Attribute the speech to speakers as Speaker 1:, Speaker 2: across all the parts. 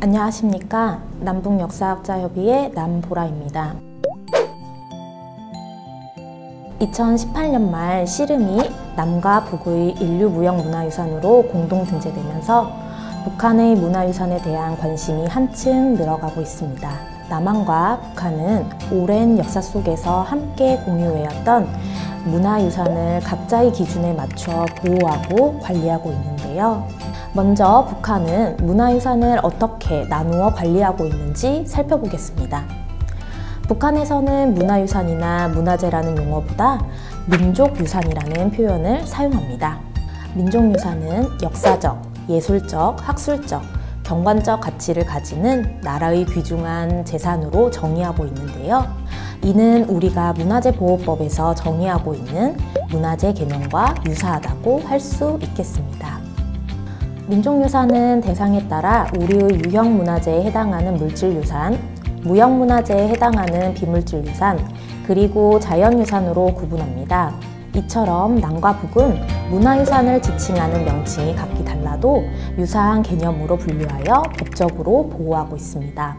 Speaker 1: 안녕하십니까. 남북역사학자협의회 남보라입니다. 2018년 말 씨름이 남과 북의 인류무형문화유산으로 공동 등재되면서 북한의 문화유산에 대한 관심이 한층 늘어가고 있습니다. 남한과 북한은 오랜 역사 속에서 함께 공유해왔던 문화유산을 각자의 기준에 맞춰 보호하고 관리하고 있는데요. 먼저 북한은 문화유산을 어떻게 나누어 관리하고 있는지 살펴보겠습니다. 북한에서는 문화유산이나 문화재라는 용어보다 민족유산이라는 표현을 사용합니다. 민족유산은 역사적, 예술적, 학술적, 경관적 가치를 가지는 나라의 귀중한 재산으로 정의하고 있는데요. 이는 우리가 문화재보호법에서 정의하고 있는 문화재 개념과 유사하다고 할 수 있겠습니다. 민족유산은 대상에 따라 우리의 유형문화재에 해당하는 물질유산, 무형문화재에 해당하는 비물질유산, 그리고 자연유산으로 구분합니다. 이처럼 남과 북은 문화유산을 지칭하는 명칭이 각기 달라도 유사한 개념으로 분류하여 법적으로 보호하고 있습니다.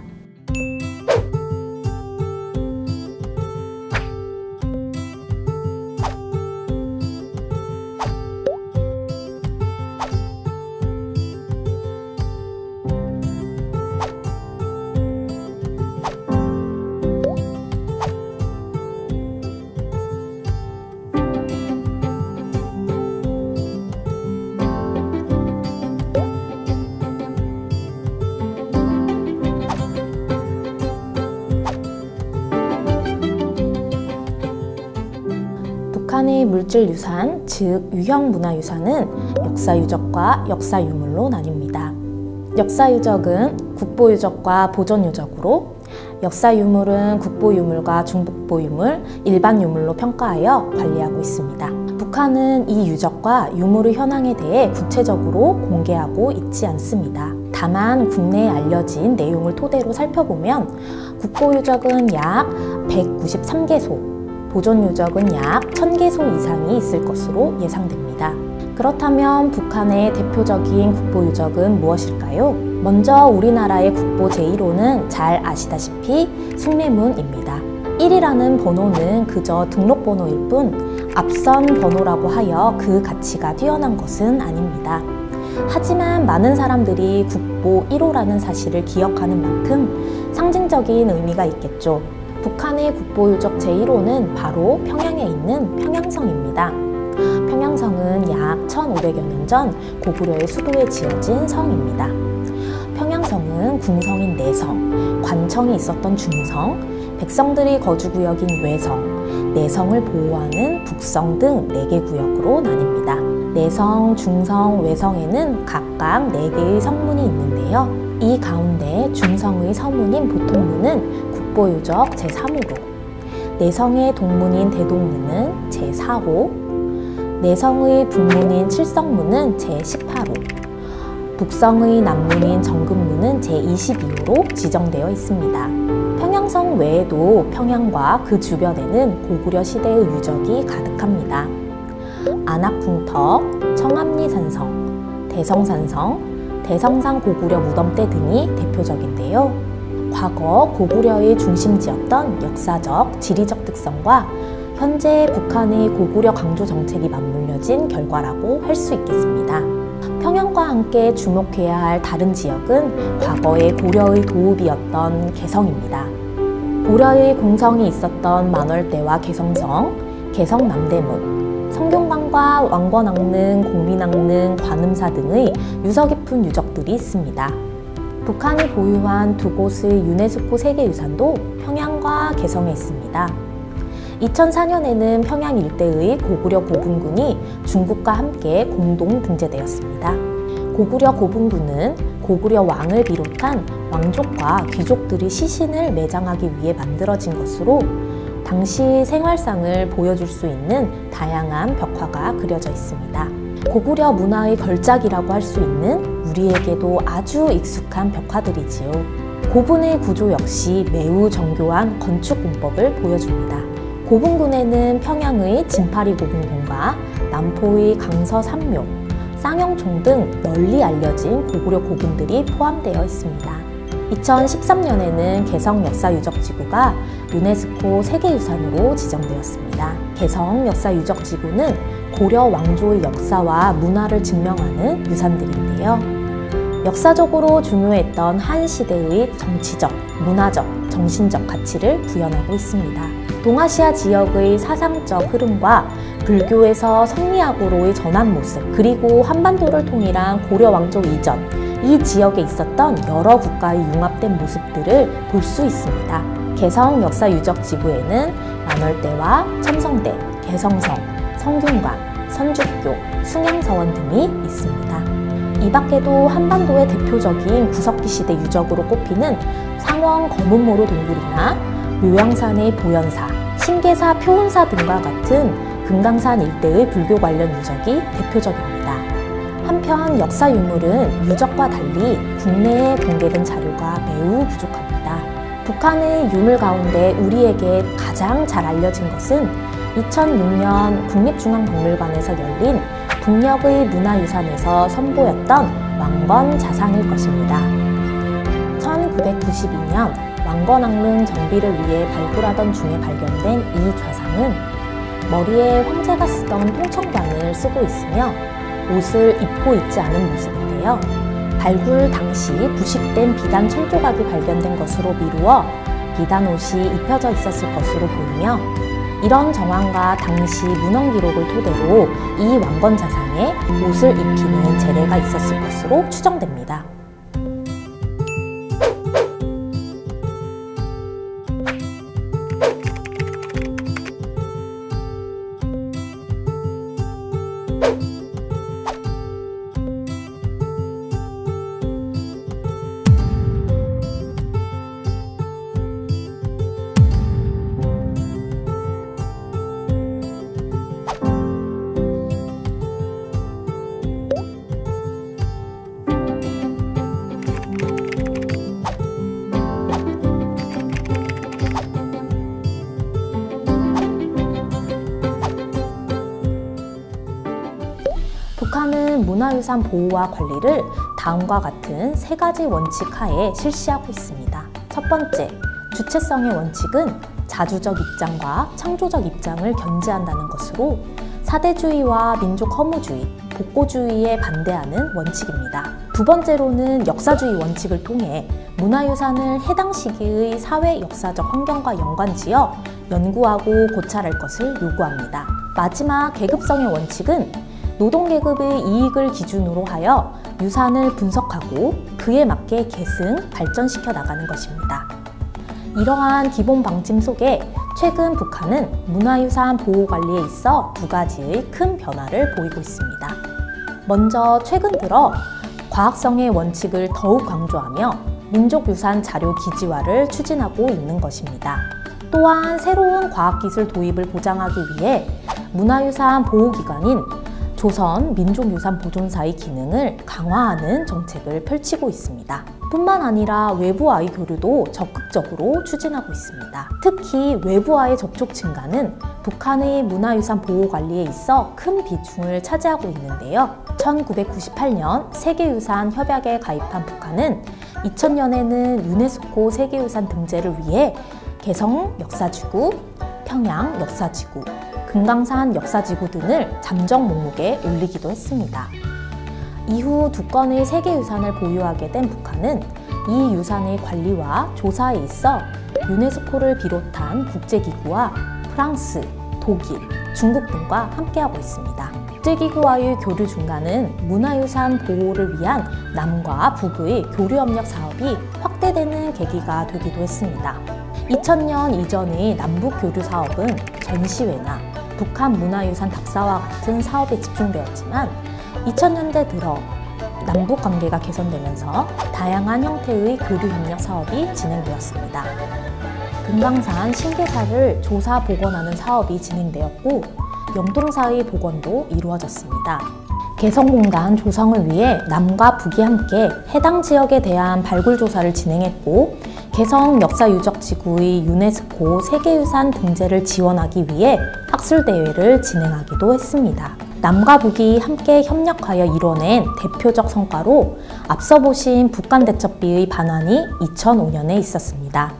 Speaker 1: 북한의 물질유산, 즉 유형문화유산은 역사유적과 역사유물로 나뉩니다. 역사유적은 국보유적과 보존유적으로, 역사유물은 국보유물과 중복보유물, 일반유물로 평가하여 관리하고 있습니다. 북한은 이 유적과 유물의 현황에 대해 구체적으로 공개하고 있지 않습니다. 다만 국내에 알려진 내용을 토대로 살펴보면 국보유적은 약 193개소, 보존유적은 약 1000개소 이상이 있을 것으로 예상됩니다. 그렇다면 북한의 대표적인 국보유적은 무엇일까요? 먼저 우리나라의 국보 제1호는 잘 아시다시피 숭례문입니다. 1이라는 번호는 그저 등록번호일 뿐 앞선 번호라고 하여 그 가치가 뛰어난 것은 아닙니다. 하지만 많은 사람들이 국보 1호라는 사실을 기억하는 만큼 상징적인 의미가 있겠죠. 북한의 국보유적 제1호는 바로 평양에 있는 평양성입니다. 평양성은 약 1500여 년 전 고구려의 수도에 지어진 성입니다. 평양성은 궁성인 내성, 관청이 있었던 중성, 백성들이 거주구역인 외성, 내성을 보호하는 북성 등 4개 구역으로 나뉩니다. 내성, 중성, 외성에는 각각 4개의 성문이 있는데요. 이 가운데 중성의 서문인 보통문은 국보유적 제3호로, 내성의 동문인 대동문은 제4호, 내성의 북문인 칠성문은 제18호, 북성의 남문인 정금문은 제22호로 지정되어 있습니다. 평양성 외에도 평양과 그 주변에는 고구려 시대의 유적이 가득합니다. 안악궁터, 청암리산성, 대성산성, 대성산 고구려 무덤대 등이 대표적인데요. 과거 고구려의 중심지였던 역사적, 지리적 특성과 현재 북한의 고구려 강조 정책이 맞물려진 결과라고 할 수 있겠습니다. 평양과 함께 주목해야 할 다른 지역은 과거의 고려의 도읍이었던 개성입니다. 고려의 공성이 있었던 만월대와 개성성, 개성남대문, 성균관과 왕권왕릉, 공민왕릉, 관음사 등의 유서 깊은 유적들이 있습니다. 북한이 보유한 두 곳의 유네스코 세계유산도 평양과 개성에 있습니다. 2004년에는 평양 일대의 고구려 고분군이 중국과 함께 공동 등재되었습니다. 고구려 고분군은 고구려 왕을 비롯한 왕족과 귀족들이 시신을 매장하기 위해 만들어진 것으로 당시 생활상을 보여줄 수 있는 다양한 벽화가 그려져 있습니다. 고구려 문화의 걸작이라고 할 수 있는 우리에게도 아주 익숙한 벽화들이지요. 고분의 구조 역시 매우 정교한 건축 공법을 보여줍니다. 고분군에는 평양의 진파리 고분군과 남포의 강서 삼묘, 쌍용총 등 널리 알려진 고구려 고분들이 포함되어 있습니다. 2013년에는 개성 역사유적지구가 유네스코 세계유산으로 지정되었습니다. 개성 역사유적지구는 고려 왕조의 역사와 문화를 증명하는 유산들인데요. 역사적으로 중요했던 한 시대의 정치적, 문화적, 정신적 가치를 구현하고 있습니다. 동아시아 지역의 사상적 흐름과 불교에서 성리학으로의 전환 모습, 그리고 한반도를 통일한 고려 왕조 이전, 이 지역에 있었던 여러 국가의 융합된 모습들을 볼 수 있습니다. 개성 역사유적지구에는 만월대와 첨성대, 개성성, 성균관, 선주교, 숭양서원 등이 있습니다. 이 밖에도 한반도의 대표적인 구석기 시대 유적으로 꼽히는 상원 검은모루 동굴이나 묘양산의 보현사, 신계사 표운사 등과 같은 금강산 일대의 불교 관련 유적이 대표적입니다. 한편 역사 유물은 유적과 달리 국내에 공개된 자료가 매우 부족합니다. 북한의 유물 가운데 우리에게 가장 잘 알려진 것은 2006년 국립중앙박물관에서 열린 북녘의 문화유산에서 선보였던 왕건 자상일 것입니다. 1992년 왕건왕릉 정비를 위해 발굴하던 중에 발견된 이 좌상은 머리에 황제가 쓰던 통청관을 쓰고 있으며 옷을 입고 있지 않은 모습인데요. 발굴 당시 부식된 비단 철조각이 발견된 것으로 미루어 비단 옷이 입혀져 있었을 것으로 보이며, 이런 정황과 당시 문헌 기록을 토대로 이 왕건 자상에 옷을 입히는 재래가 있었을 것으로 추정됩니다. 북한은 문화유산 보호와 관리를 다음과 같은 세 가지 원칙 하에 실시하고 있습니다. 첫 번째, 주체성의 원칙은 자주적 입장과 창조적 입장을 견지한다는 것으로 사대주의와 민족 허무주의, 복고주의에 반대하는 원칙입니다. 두 번째로는 역사주의 원칙을 통해 문화유산을 해당 시기의 사회 역사적 환경과 연관지어 연구하고 고찰할 것을 요구합니다. 마지막 계급성의 원칙은 노동계급의 이익을 기준으로 하여 유산을 분석하고 그에 맞게 계승, 발전시켜 나가는 것입니다. 이러한 기본 방침 속에 최근 북한은 문화유산 보호 관리에 있어 두 가지의 큰 변화를 보이고 있습니다. 먼저 최근 들어 과학성의 원칙을 더욱 강조하며 민족유산 자료 기지화를 추진하고 있는 것입니다. 또한 새로운 과학기술 도입을 보장하기 위해 문화유산 보호기관인 조선 민족유산보존사의 기능을 강화하는 정책을 펼치고 있습니다. 뿐만 아니라 외부와의 교류도 적극적으로 추진하고 있습니다. 특히 외부와의 접촉 증가는 북한의 문화유산 보호 관리에 있어 큰 비중을 차지하고 있는데요. 1998년 세계유산 협약에 가입한 북한은 2000년에는 유네스코 세계유산 등재를 위해 개성 역사지구, 평양 역사지구, 금강산 역사지구 등을 잠정 목록에 올리기도 했습니다. 이후 두 건의 세계유산을 보유하게 된 북한은 이 유산의 관리와 조사에 있어 유네스코를 비롯한 국제기구와 프랑스, 독일, 중국 등과 함께하고 있습니다. 국제기구와의 교류 증가는 문화유산 보호를 위한 남과 북의 교류협력 사업이 확대되는 계기가 되기도 했습니다. 2000년 이전의 남북교류 사업은 전시회나 북한 문화유산 답사와 같은 사업에 집중되었지만 2000년대 들어 남북 관계가 개선되면서 다양한 형태의 교류협력 사업이 진행되었습니다. 금강산 신계사를 조사 복원하는 사업이 진행되었고 영동사의 복원도 이루어졌습니다. 개성공단 조성을 위해 남과 북이 함께 해당 지역에 대한 발굴 조사를 진행했고, 개성 역사유적지구의 유네스코 세계유산 등재를 지원하기 위해 학술대회를 진행하기도 했습니다. 남과 북이 함께 협력하여 이뤄낸 대표적 성과로 앞서 보신 북한대첩비의 반환이 2005년에 있었습니다.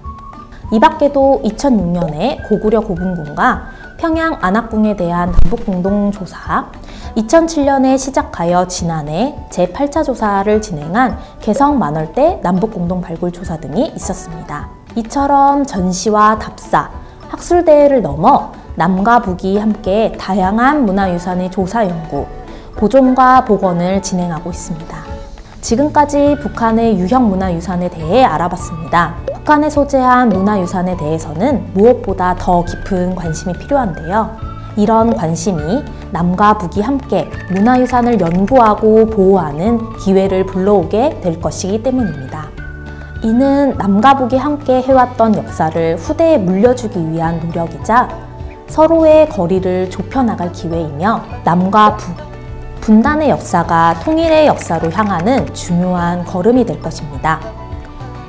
Speaker 1: 이 밖에도 2006년에 고구려 고분군과 평양 안학궁에 대한 남북공동조사, 2007년에 시작하여 지난해 제8차 조사를 진행한 개성 만월대 남북공동발굴조사 등이 있었습니다. 이처럼 전시와 답사, 학술대회를 넘어 남과 북이 함께 다양한 문화유산의 조사 연구, 보존과 복원을 진행하고 있습니다. 지금까지 북한의 유형 문화유산에 대해 알아봤습니다. 북한에 소재한 문화유산에 대해서는 무엇보다 더 깊은 관심이 필요한데요. 이런 관심이 남과 북이 함께 문화유산을 연구하고 보호하는 기회를 불러오게 될 것이기 때문입니다. 이는 남과 북이 함께 해왔던 역사를 후대에 물려주기 위한 노력이자 서로의 거리를 좁혀나갈 기회이며, 남과 북, 분단의 역사가 통일의 역사로 향하는 중요한 걸음이 될 것입니다.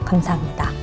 Speaker 1: 감사합니다.